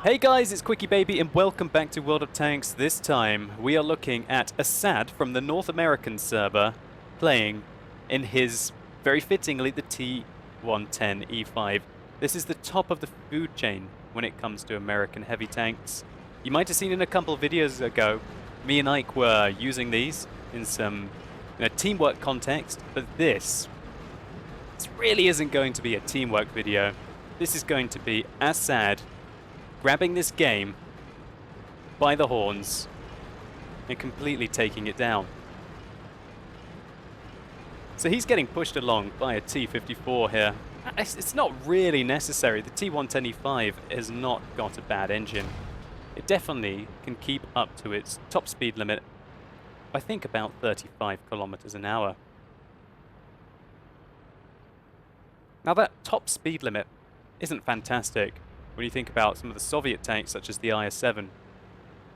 Hey guys, it's Quickie Baby and welcome back to World of Tanks. This time we are looking at Assad from the North American server playing in his, very fittingly, the T110E5. This is the top of the food chain when it comes to American heavy tanks. You might have seen in a couple of videos ago, me and Ike were using these in some teamwork context, but this really isn't going to be a teamwork video. This is going to be Assad grabbing this game by the horns and completely taking it down. So he's getting pushed along by a T-54 here. It's not really necessary. The T110E5 has not got a bad engine. It definitely can keep up to its top speed limit, I think about 35 kilometers an hour. Now that top speed limit isn't fantastic when you think about some of the Soviet tanks such as the IS-7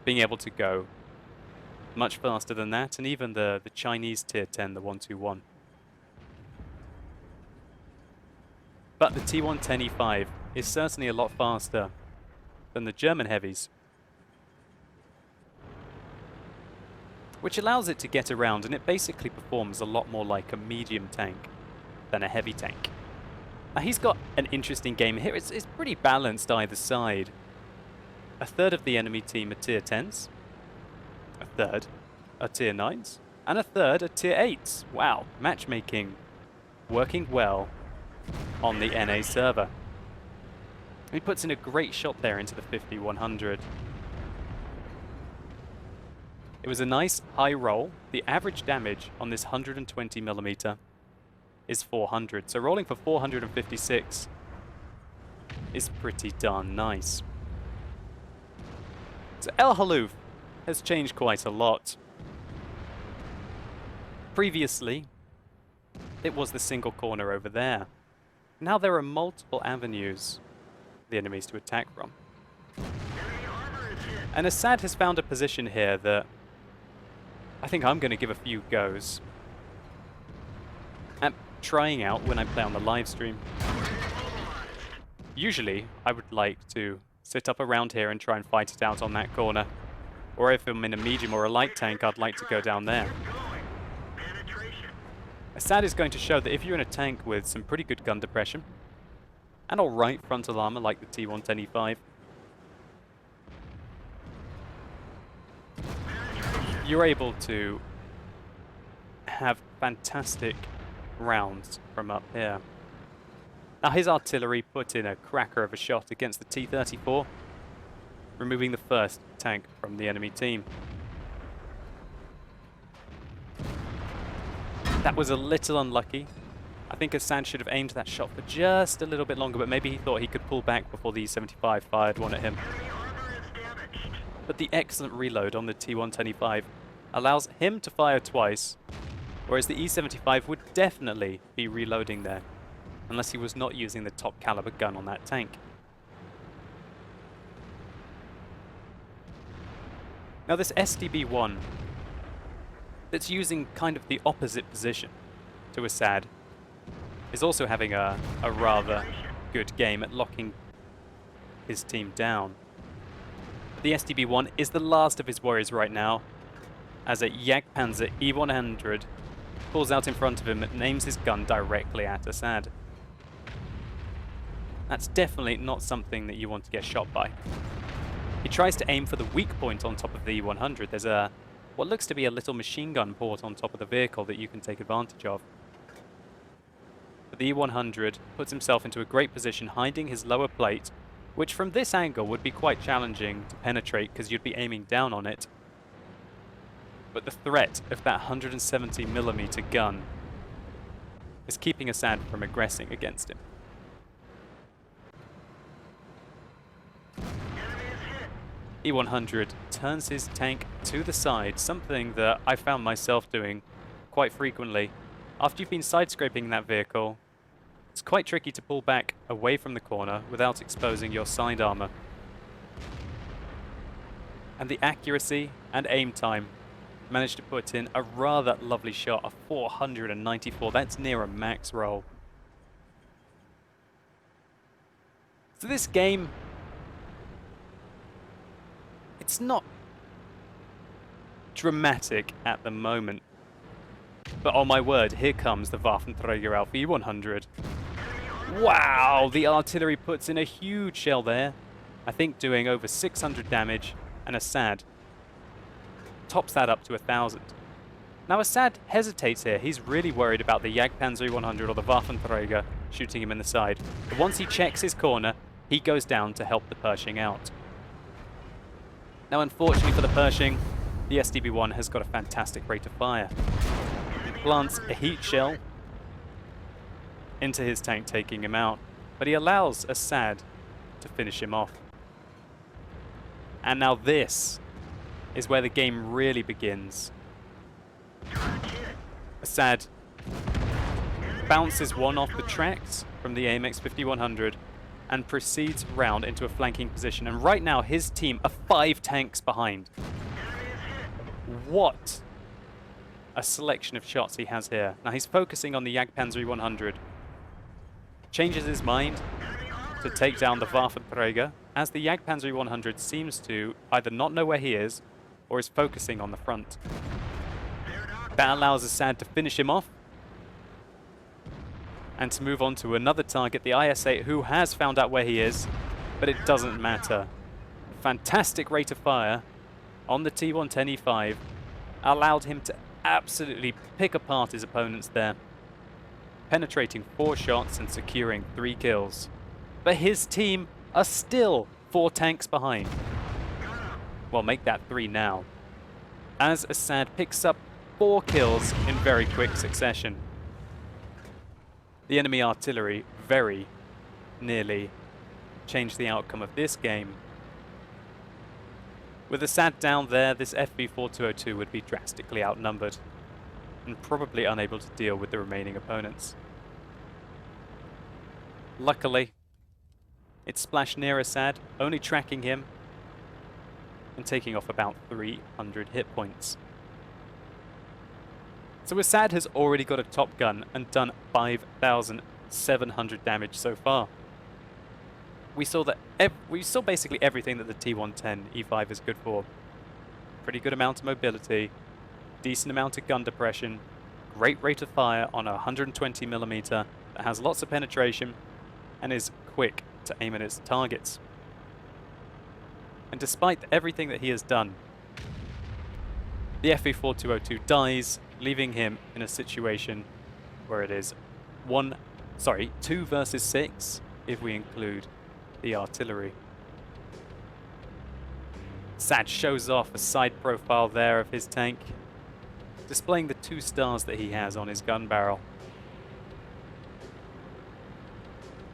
being able to go much faster than that, and even the Chinese Tier 10, the 121. But the T110E5 is certainly a lot faster than the German heavies, which allows it to get around, and it basically performs a lot more like a medium tank than a heavy tank. Now he's got an interesting game here. It's pretty balanced either side. A third of the enemy team are Tier 10s, a third are Tier 9s, and a third are Tier 8s. Wow, matchmaking working well on the NA server. He puts in a great shot there into the 50-100. It was a nice high roll. The average damage on this 120mm is 400, so rolling for 456 is pretty darn nice. So El Halouf has changed quite a lot. Previously, it was the single corner over there. Now there are multiple avenues for the enemies to attack from. And Assad has found a position here that I think I'm going to give a few goes at trying out when I play on the live stream. Usually, I would like to sit up around here and try and fight it out on that corner. Or if I'm in a medium or a light tank, I'd like to go down there. Assad is going to show that if you're in a tank with some pretty good gun depression, and alright frontal armor like the T110E5, you're able to have fantastic rounds from up here. Now his artillery put in a cracker of a shot against the T-34, removing the first tank from the enemy team. That was a little unlucky. I think Assad should have aimed that shot for just a little bit longer, but maybe he thought he could pull back before the E-75 fired one at him. But the excellent reload on the T-110E5 allows him to fire twice, whereas the E-75 would definitely be reloading there, unless he was not using the top caliber gun on that tank. Now this SDB-1, that's using kind of the opposite position to Assad, is also having a rather good game at locking his team down. The SDB-1 is the last of his warriors right now, as a Jagdpanzer E-100 pulls out in front of him and aims his gun directly at Assad. That's definitely not something that you want to get shot by. He tries to aim for the weak point on top of the E-100. There's what looks to be a little machine gun port on top of the vehicle that you can take advantage of. But the E-100 puts himself into a great position, hiding his lower plate, which from this angle would be quite challenging to penetrate because you'd be aiming down on it. But the threat of that 170mm gun is keeping Assad from aggressing against him. E-100 turns his tank to the side, something that I found myself doing quite frequently. After you've been side-scraping that vehicle, it's quite tricky to pull back away from the corner without exposing your side armor. And the accuracy and aim time managed to put in a rather lovely shot, a 494. That's near a max roll. So this game It's not dramatic at the moment. But oh my word, here comes the Waffenträger Alpha E100. Wow, the artillery puts in a huge shell there. I think doing over 600 damage, and Assad tops that up to 1,000. Now Assad hesitates here. He's really worried about the Jagdpanzer E100 or the Waffenträger shooting him in the side. But once he checks his corner, he goes down to help the Pershing out. Now unfortunately for the Pershing, the SDB-1 has got a fantastic rate of fire. He plants a heat shell into his tank, taking him out, but he allows Assad to finish him off. And now this is where the game really begins. Assad bounces one off the tracks from the AMX 5100 and proceeds round into a flanking position. And right now his team are 5 tanks behind. What a selection of shots he has here. Now he's focusing on the Jagdpanzer 100. Changes his mind to take down the Waffenträger, as the Jagdpanzer 100 seems to either not know where he is or is focusing on the front. That allows Assad to finish him off and to move on to another target, the IS-8, who has found out where he is, but it doesn't matter. Fantastic rate of fire on the T110E5 allowed him to absolutely pick apart his opponents there, penetrating 4 shots and securing 3 kills. But his team are still 4 tanks behind. Well, make that 3 now, as Assad picks up 4 kills in very quick succession. The enemy artillery very nearly changed the outcome of this game. With Assad down there, this FV4202 would be drastically outnumbered and probably unable to deal with the remaining opponents. Luckily, it splashed near Assad, only tracking him and taking off about 300 hit points. So Assad has already got a top gun and done 5,700 damage so far. We saw basically everything that the T110E5 is good for. Pretty good amount of mobility, decent amount of gun depression, great rate of fire on a 120mm that has lots of penetration and is quick to aim at its targets. And despite everything that he has done, the FV4202 dies, leaving him in a situation where it is 2 versus 6 if we include the artillery. Assad shows off a side profile there of his tank, displaying the 2 stars that he has on his gun barrel.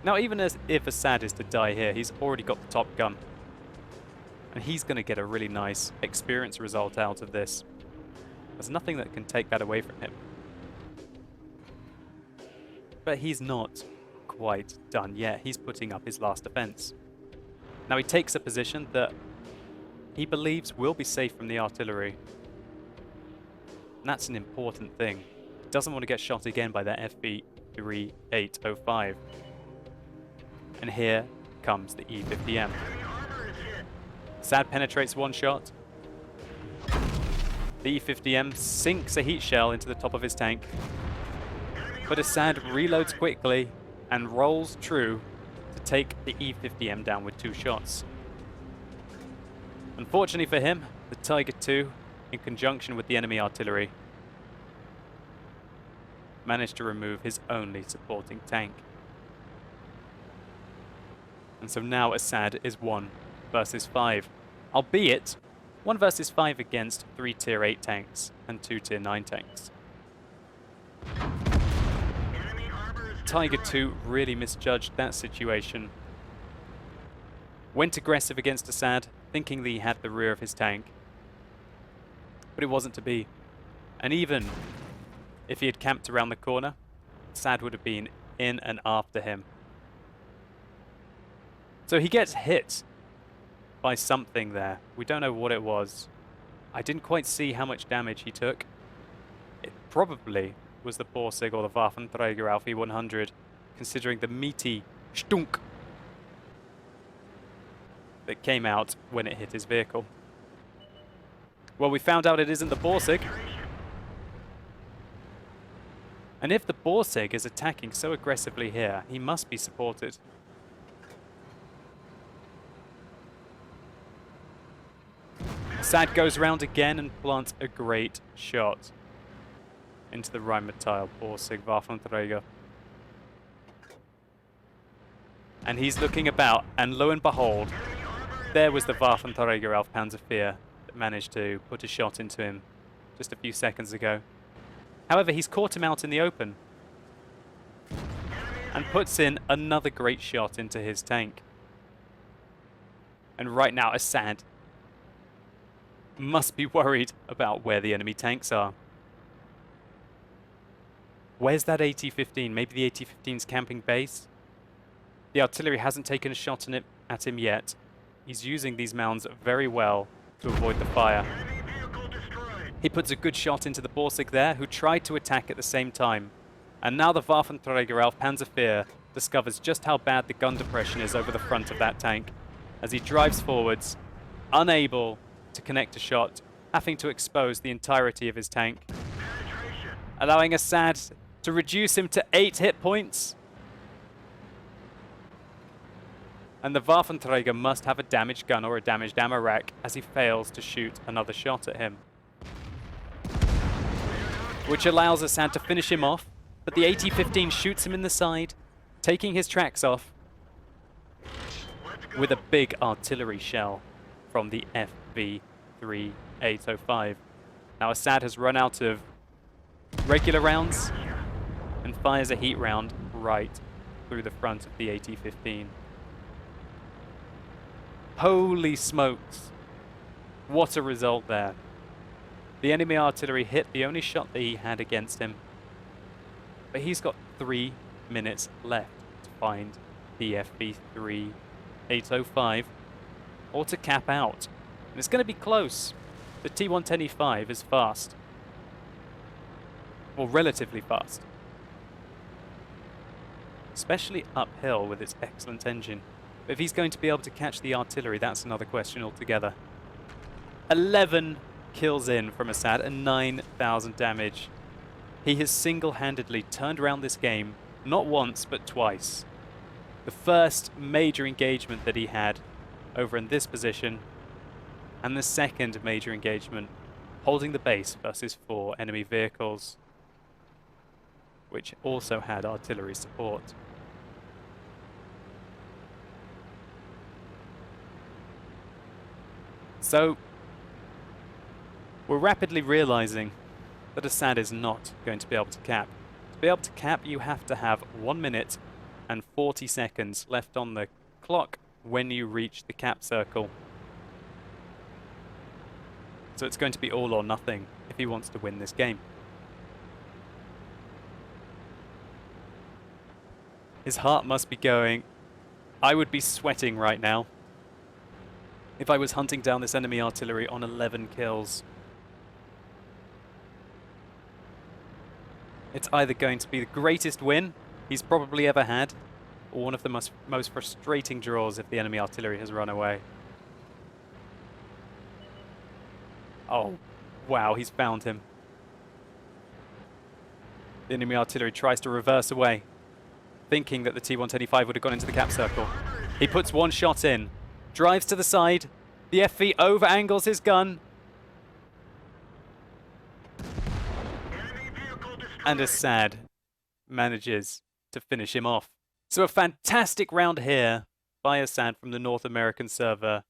Now even if Assad is to die here, he's already got the top gun, and he's going to get a really nice experience result out of this. There's nothing that can take that away from him. But he's not quite done yet. He's putting up his last defense. Now he takes a position that he believes will be safe from the artillery. And that's an important thing. He doesn't want to get shot again by that FV3805. And here comes the E50M. Assad penetrates 1 shot. The E50M sinks a heat shell into the top of his tank. But Assad reloads quickly and rolls true to take the E50M down with 2 shots. Unfortunately for him, the Tiger II, in conjunction with the enemy artillery, managed to remove his only supporting tank. And so now Assad is 1 versus 5, albeit 1 versus 5 against 3 tier 8 tanks and 2 tier 9 tanks. Tiger II really misjudged that situation. Went aggressive against Assad, thinking that he had the rear of his tank. But it wasn't to be. And even if he had camped around the corner, Assad would have been in and after him. So he gets hit by something there. We don't know what it was. I didn't quite see how much damage he took. It probably was the Borsig or the Waffenträger Alpha 100, considering the meaty stunk that came out when it hit his vehicle. Well, we found out it isn't the Borsig. And if the Borsig is attacking so aggressively here, he must be supported. Assad goes round again and plants a great shot into the Rheinmetall Borsig Waffenträger. And he's looking about, and lo and behold, there was the Waffenträger auf Panzer IV that managed to put a shot into him just a few seconds ago. However, he's caught him out in the open and puts in another great shot into his tank. And right now, Assad must be worried about where the enemy tanks are. Where's that AT-15? Maybe the AT-15's camping base? The artillery hasn't taken a shot at him yet. He's using these mounds very well to avoid the fire. He puts a good shot into the Borsig there, who tried to attack at the same time. And now the Waffenträger auf Panzer IV discovers just how bad the gun depression is over the front of that tank as he drives forwards, unable to connect a shot, having to expose the entirety of his tank, allowing Assad to reduce him to 8 hit points. And the Waffenträger must have a damaged gun or a damaged ammo rack as he fails to shoot another shot at him, which allows Assad to finish him off, but the AT-15 shoots him in the side, taking his tracks off with a big artillery shell from the FV-3805. Now Assad has run out of regular rounds and fires a heat round right through the front of the AT-15. Holy smokes, what a result there. The enemy artillery hit the only shot that he had against him, but he's got 3 minutes left to find the FV-3805 or to cap out. And it's going to be close. The T-110E5 is fast, or relatively fast, especially uphill with its excellent engine. But if he's going to be able to catch the artillery, that's another question altogether. 11 kills in from Assad and 9,000 damage. He has single-handedly turned around this game, not once, but twice. The first major engagement that he had over in this position, and the second major engagement holding the base versus 4 enemy vehicles, which also had artillery support. So, we're rapidly realizing that Assad is not going to be able to cap. To be able to cap, you have to have 1 minute and 40 seconds left on the clock when you reach the cap circle. So it's going to be all or nothing if he wants to win this game. His heart must be going. I would be sweating right now if I was hunting down this enemy artillery on 11 kills. It's either going to be the greatest win he's probably ever had, or one of the most frustrating draws if the enemy artillery has run away. Oh, wow, he's found him. The enemy artillery tries to reverse away, thinking that the T-110E5 would have gone into the cap circle. He puts one shot in, drives to the side, the FV over-angles his gun, and Assad manages to finish him off. So a fantastic round here by Assad from the North American server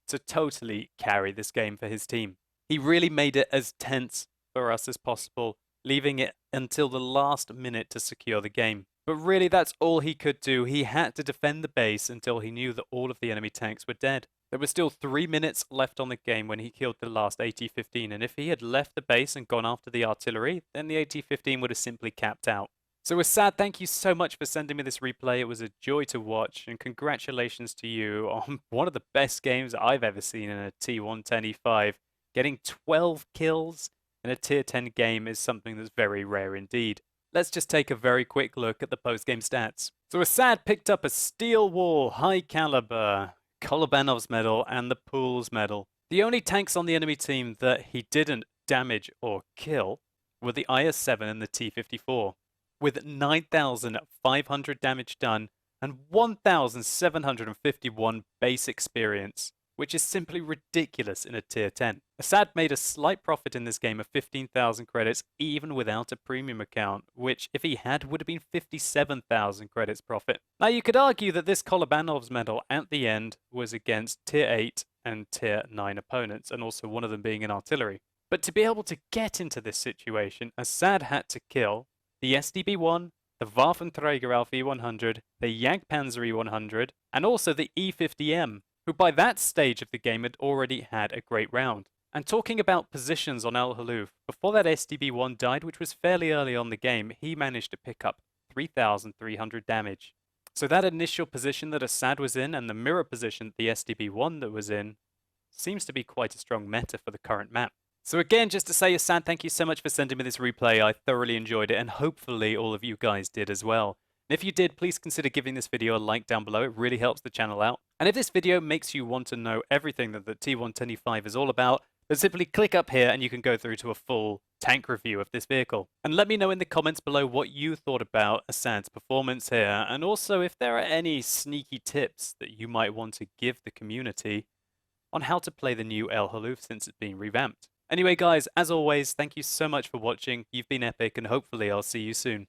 to totally carry this game for his team. He really made it as tense for us as possible, leaving it until the last minute to secure the game. But really, that's all he could do. He had to defend the base until he knew that all of the enemy tanks were dead. There were still 3 minutes left on the game when he killed the last AT-15, and if he had left the base and gone after the artillery, then the AT-15 would have simply capped out. So Assad, thank you so much for sending me this replay. It was a joy to watch, and congratulations to you on one of the best games I've ever seen in a T-110E5. Getting 12 kills in a Tier 10 game is something that's very rare indeed. Let's just take a very quick look at the post-game stats. So Assad picked up a Steel Wall High Caliber, Kolobanov's Medal, and the Pools Medal. The only tanks on the enemy team that he didn't damage or kill were the IS-7 and the T-54, with 9,500 damage done and 1,751 base experience, which is simply ridiculous in a tier 10. Assad made a slight profit in this game of 15,000 credits even without a premium account, which if he had would have been 57,000 credits profit. Now you could argue that this Kolobanov's medal at the end was against tier 8 and tier 9 opponents, and also one of them being an artillery. But to be able to get into this situation, Assad had to kill the SDB-1, the Waffenträger Alpha E100, the Jagdpanzer E100, and also the E50M, who by that stage of the game had already had a great round. And talking about positions on Al Haluf, before that SDB-1 died, which was fairly early on the game, he managed to pick up 3,300 damage. So that initial position that Assad was in and the mirror position the SDB-1 that was in seems to be quite a strong meta for the current map. So again, just to say, Assad, thank you so much for sending me this replay. I thoroughly enjoyed it, and hopefully all of you guys did as well. And if you did, please consider giving this video a like down below. It really helps the channel out. And if this video makes you want to know everything that the T110E5 is all about, then simply click up here and you can go through to a full tank review of this vehicle. And let me know in the comments below what you thought about Assad's performance here, and also if there are any sneaky tips that you might want to give the community on how to play the new El Haluf since it's been revamped. Anyway guys, as always, thank you so much for watching. You've been epic, and hopefully I'll see you soon.